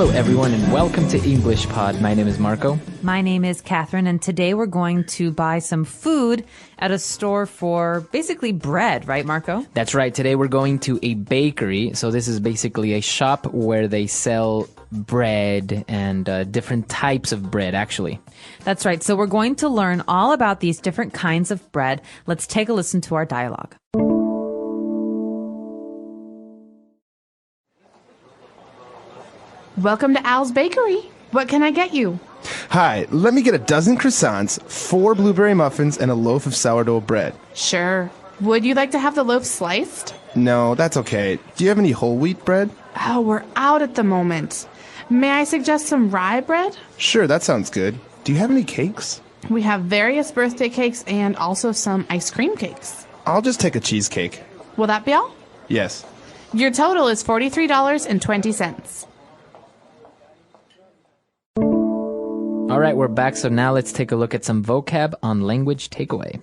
Hello, everyone, and welcome to EnglishPod. My name is Marco. My name is Catherine, and today we're going to buy some food at a store for basically bread, right, Marco? That's right. Today we're going to a bakery. So this is basically a shop where they sell bread and different types of bread, actually. That's right. So we're going to learn all about these different kinds of bread. Let's take a listen to our dialogue. Welcome to Al's Bakery. What can I get you? Hi, let me get a dozen croissants, 4 blueberry muffins, and a loaf of sourdough bread. Sure. Would you like to have the loaf sliced? No, that's okay. Do you have any whole wheat bread? Oh, we're out at the moment. May I suggest some rye bread? Sure, that sounds good. Do you have any cakes? We have various birthday cakes and also some ice cream cakes. I'll just take a cheesecake. Will that be all? Yes. Your total is $43.20. All right, we're back. So now let's take a look at some vocab on language takeaway.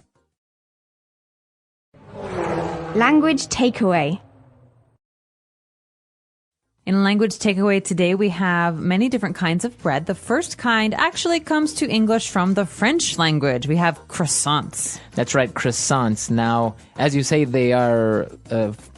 Language takeaway. In language takeaway today, we have many different kinds of bread. The first kind actually comes to English from the French language. We have croissants. That's right, croissants. Now, as you say, they are,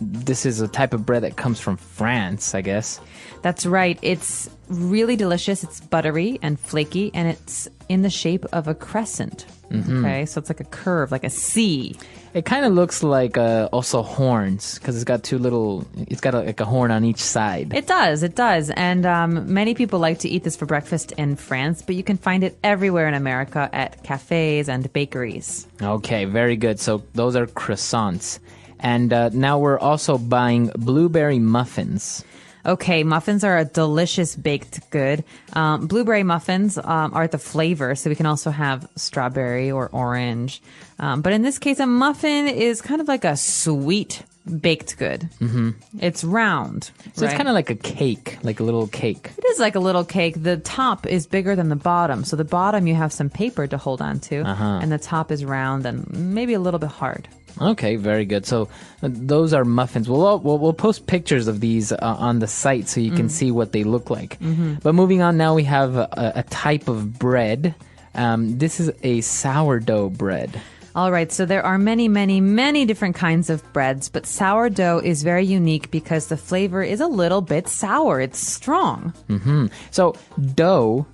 this is a type of bread that comes from France, I guess. That's right. It's really delicious. It's buttery and flaky, and it's in the shape of a crescent. Mm-hmm. Okay, so it's like a curve, like a C. It kind of looks like also horns, because it's got like a horn on each side. It does. And many people like to eat this for breakfast in France, but you can find it everywhere in America at cafes and bakeries. Okay, very good. So those are croissants. And now we're also buying blueberry muffins. Okay, muffins are a delicious baked good. Blueberry muffins are the flavor, so we can also have strawberry or orange. But in this case, a muffin is kind of like a sweet baked good. Mm-hmm. It's round. So It's kind of like a cake, like a little cake. It is like a little cake. The top is bigger than the bottom. So the bottom you have some paper to hold on to, and the top is round and maybe a little bit hard. Okay, very good. So those are muffins. We'll post pictures of these on the site so you can see what they look like. Mm-hmm. But moving on, now we have a type of bread. This is a sourdough bread. All right, so there are many, many, many different kinds of breads, but sourdough is very unique because the flavor is a little bit sour. It's strong. Mm-hmm. So dough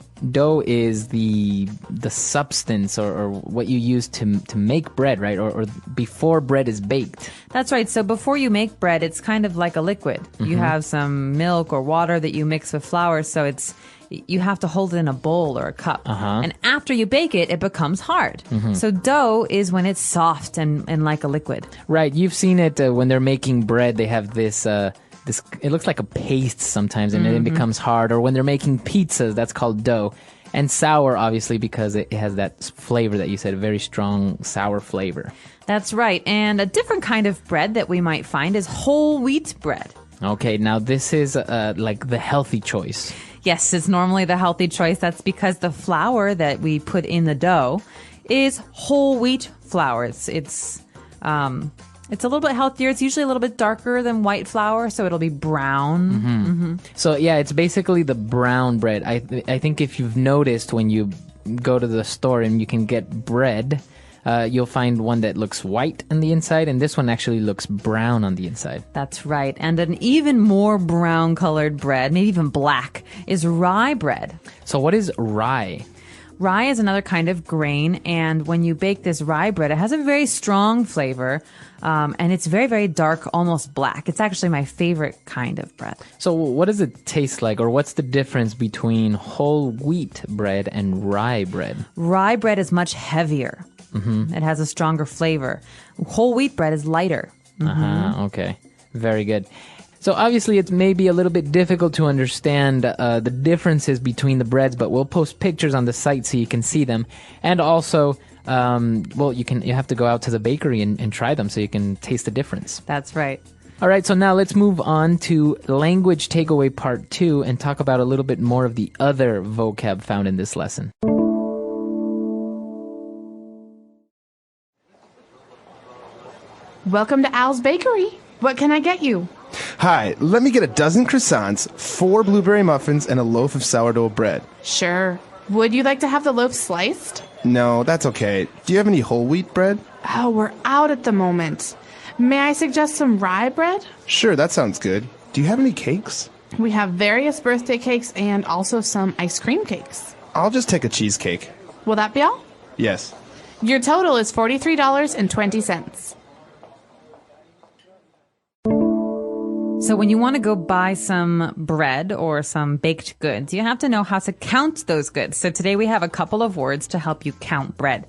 is the substance or what you use to make bread, right? Or before bread is baked. That's right. So before you make bread, it's kind of like a liquid. Mm-hmm. You have some milk or water that you mix with flour, so you have to hold it in a bowl or a cup. And after you bake it, it becomes hard. Mm-hmm. So dough is when it's soft and like a liquid. Right. You've seen it when they're making bread. They have this it looks like a paste sometimes, and then it becomes hard. Or when they're making pizzas, that's called dough. And sour, obviously, because it has that flavor that you said, a very strong sour flavor. That's right. And a different kind of bread that we might find is whole wheat bread. Okay, now this is like the healthy choice. Yes, it's normally the healthy choice. That's because the flour that we put in the dough is whole wheat flour. It's a little bit healthier. It's usually a little bit darker than white flour, so it'll be brown. Mm-hmm. Mm-hmm. So yeah, it's basically the brown bread. I think if you've noticed when you go to the store and you can get bread, you'll find one that looks white on the inside, and this one actually looks brown on the inside. That's right. And an even more brown-colored bread, maybe even black, is rye bread. So what is rye? Rye is another kind of grain, and when you bake this rye bread, it has a very strong flavor, and it's very, very dark, almost black. It's actually my favorite kind of bread. So what does it taste like, or what's the difference between whole wheat bread and rye bread? Rye bread is much heavier. Mm-hmm. It has a stronger flavor. Whole wheat bread is lighter. Mm-hmm. Okay. Very good. So obviously it's maybe a little bit difficult to understand the differences between the breads, but we'll post pictures on the site so you can see them. And also, you have to go out to the bakery and try them so you can taste the difference. That's right. All right, so now let's move on to language takeaway part 2 and talk about a little bit more of the other vocab found in this lesson. Welcome to Al's Bakery. What can I get you? Hi, let me get a dozen croissants, 4 blueberry muffins, and a loaf of sourdough bread. Sure. Would you like to have the loaf sliced? No, that's okay. Do you have any whole wheat bread? Oh, we're out at the moment. May I suggest some rye bread? Sure, that sounds good. Do you have any cakes? We have various birthday cakes and also some ice cream cakes. I'll just take a cheesecake. Will that be all? Yes. Your total is $43.20. So when you want to go buy some bread or some baked goods, you have to know how to count those goods. So today we have a couple of words to help you count bread.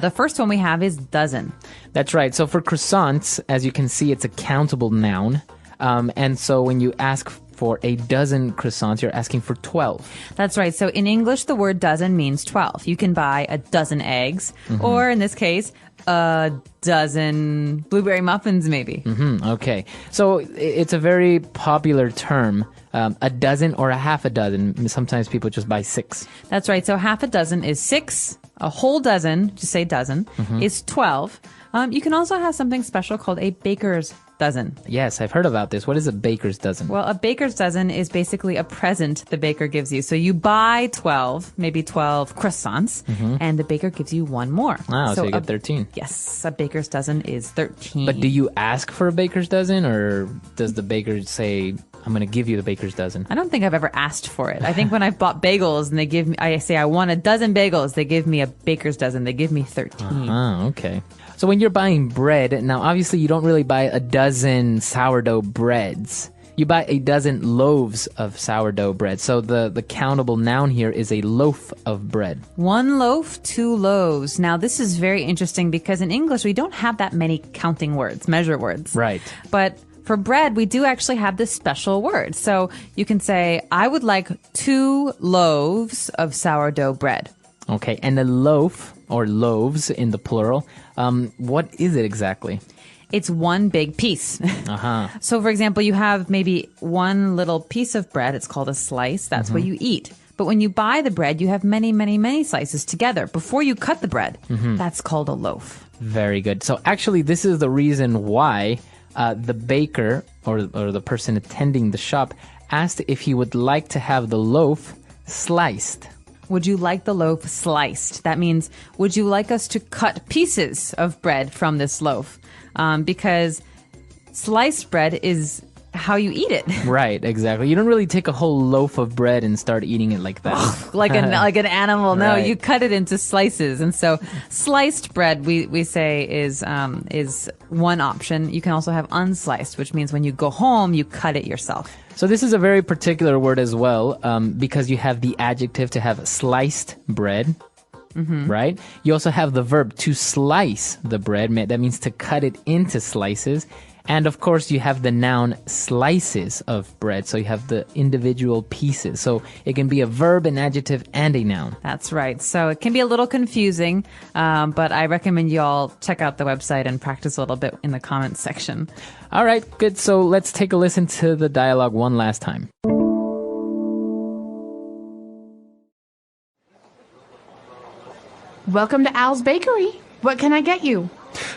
The first one we have is dozen. That's right. So for croissants, as you can see, it's a countable noun. And so when you ask for a dozen croissants, you're asking for 12. That's right. So in English, the word dozen means 12. You can buy a dozen eggs, or in this case, a dozen blueberry muffins, maybe. Okay. So it's a very popular term, a dozen or a half a dozen. Sometimes people just buy 6. That's right. So half a dozen is 6. A whole dozen, just say dozen, is 12. You can also have something special called a baker's dozen. Yes, I've heard about this. What is a baker's dozen? Well, a baker's dozen is basically a present the baker gives you. So you buy 12, maybe 12 croissants, and the baker gives you one more. Wow, so you get 13. Yes, a baker's dozen is 13. But do you ask for a baker's dozen, or does the baker say, I'm going to give you the baker's dozen? I don't think I've ever asked for it. I think when I've bought bagels and they give me, I say I want a dozen bagels, they give me a baker's dozen. They give me 13. Okay. So when you're buying bread, now obviously you don't really buy a dozen sourdough breads. You buy a dozen loaves of sourdough bread. So the countable noun here is a loaf of bread. 1 loaf, 2 loaves. Now this is very interesting because in English we don't have that many counting words, measure words. Right. But for bread, we do actually have this special word. So you can say, I would like 2 loaves of sourdough bread. Okay, and a loaf, or loaves in the plural, what is it exactly? It's one big piece. So for example, you have maybe one little piece of bread. It's called a slice. That's what you eat. But when you buy the bread, you have many, many, many slices together. Before you cut the bread, that's called a loaf. Very good. So actually, this is the reason why the baker or the person attending the shop asked if he would like to have the loaf sliced. Would you like the loaf sliced? That means, would you like us to cut pieces of bread from this loaf? Because sliced bread is how you eat it. Right, exactly. You don't really take a whole loaf of bread and start eating it like that. like an animal. No, Right. you cut it into slices. And so sliced bread, we say is one option. You can also have unsliced, which means when you go home, you cut it yourself. So this is a very particular word as well, because you have the adjective to have sliced bread, right? You also have the verb to slice the bread. That means to cut it into slices. And of course, you have the noun slices of bread. So you have the individual pieces. So it can be a verb, an adjective, and a noun. That's right. So it can be a little confusing, but I recommend you all check out the website and practice a little bit in the comments section. All right, good. So let's take a listen to the dialogue one last time. Welcome to Al's Bakery. What can I get you?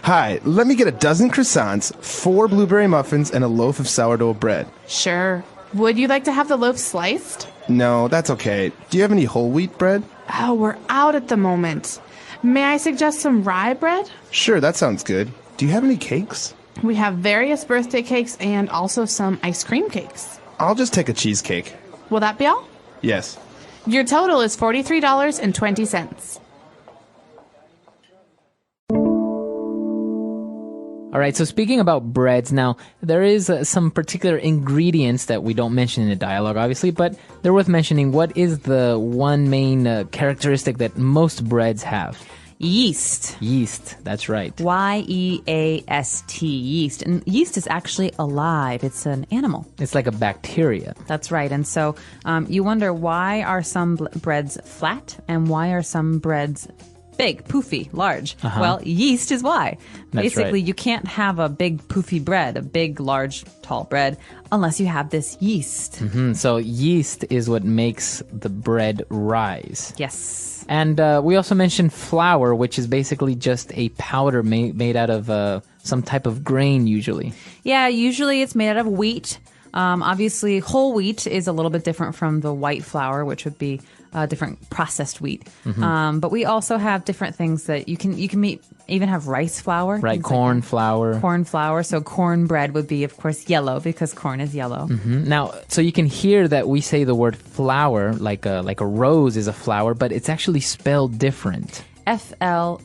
Hi, let me get a dozen croissants, 4 blueberry muffins, and a loaf of sourdough bread. Sure. Would you like to have the loaf sliced? No, that's okay. Do you have any whole wheat bread? Oh, we're out at the moment. May I suggest some rye bread? Sure, that sounds good. Do you have any cakes? We have various birthday cakes and also some ice cream cakes. I'll just take a cheesecake. Will that be all? Yes. Your total is $43.20. All right, so speaking about breads, now, there is some particular ingredients that we don't mention in the dialogue, obviously, but they're worth mentioning. What is the one main characteristic that most breads have? Yeast. Yeast, that's right. Y-E-A-S-T, yeast. And yeast is actually alive. It's an animal. It's like a bacteria. That's right. And so you wonder, why are some breads flat and why are some breads big, poofy, large? Well, yeast is why. That's Basically, right. you can't have a big poofy bread, a big, large, tall bread, unless you have this yeast. So yeast is what makes the bread rise. Yes. And we also mentioned flour, which is basically just a powder made out of some type of grain usually. Yeah, usually it's made out of wheat. Obviously, whole wheat is a little bit different from the white flour, which would be different processed wheat. But we also have different things that you can even have rice flour. Right, corn flour. Corn flour. So cornbread would be, of course, yellow because corn is yellow. Now, so you can hear that we say the word flower like a rose is a flower, but it's actually spelled different. Flour,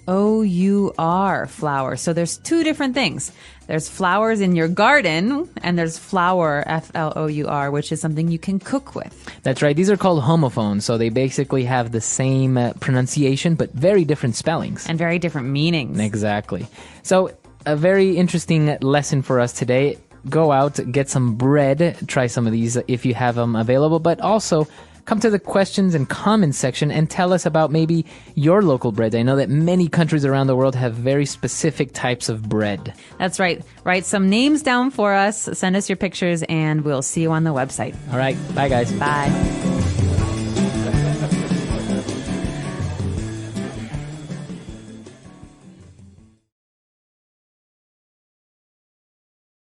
flower. So there's two different things. There's flowers in your garden, and there's flour, Flour, which is something you can cook with. That's right. These are called homophones, so they basically have the same pronunciation, but very different spellings. And very different meanings. Exactly. So a very interesting lesson for us today. Go out, get some bread, try some of these if you have them available, but also come to the questions and comments section and tell us about maybe your local bread. I know that many countries around the world have very specific types of bread. That's right. Write some names down for us, send us your pictures, and we'll see you on the website. All right. Bye, guys. Bye.